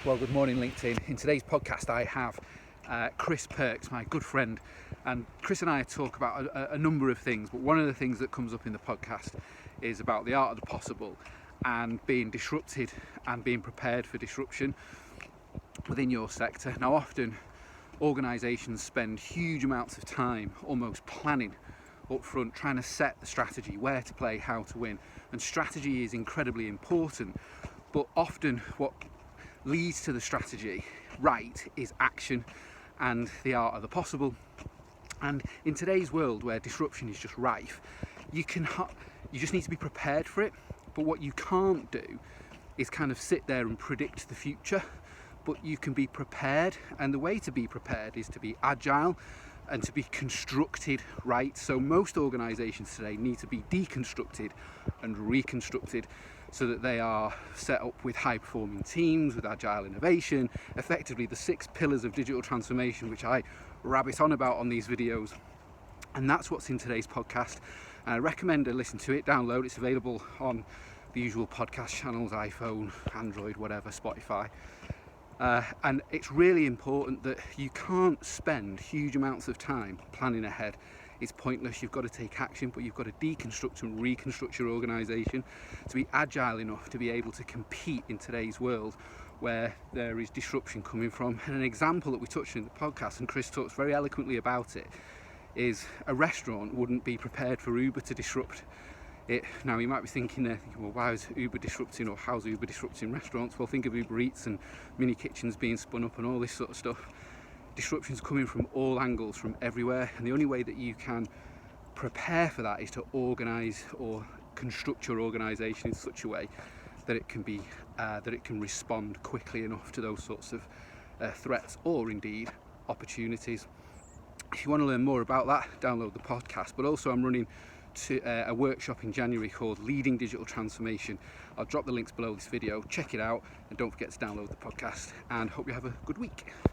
Well, good morning, LinkedIn. In today's podcast, I have Chris Perks, my good friend, and Chris and I talk about a number of things, but one of the things that comes up in the podcast is about the art of the possible and being disrupted and being prepared for disruption within your sector. Now, often organisations spend huge amounts of time almost planning up front, trying to set the strategy, where to play, how to win, and strategy is incredibly important, but often what leads to the strategy right is action and the art of the possible. And in today's world where disruption is just rife, you just need to be prepared for it. But what you can't do is kind of sit there and predict the future, but you can be prepared, and the way to be prepared is to be agile and to be constructed right. So most organisations today need to be deconstructed and reconstructed so that they are set up with high-performing teams, with agile innovation, effectively the 6 pillars of digital transformation, which I rabbit on about on these videos. And that's what's in today's podcast. And I recommend to listen to it, download. It's available on the usual podcast channels, iPhone, Android, whatever, Spotify. And it's really important that you can't spend huge amounts of time planning ahead. It's pointless. You've got to take action, but you've got to deconstruct and reconstruct your organisation to be agile enough to be able to compete in today's world where there is disruption coming from. And an example that we touched in the podcast, and Chris talks very eloquently about it, is a restaurant wouldn't be prepared for Uber to disrupt it. Now you might be thinking, well, why is Uber disrupting, or how's Uber disrupting restaurants? Well, think of Uber Eats and mini kitchens being spun up and all this sort of stuff. Disruption's coming from all angles, from everywhere, and the only way that you can prepare for that is to organise or construct your organisation in such a way that it can respond quickly enough to those sorts of threats or indeed opportunities. If you want to learn more about that, download the podcast. But also, I'm running a workshop in January called Leading Digital Transformation. I'll drop the links below this video. Check it out, and don't forget to download the podcast. And hope you have a good week.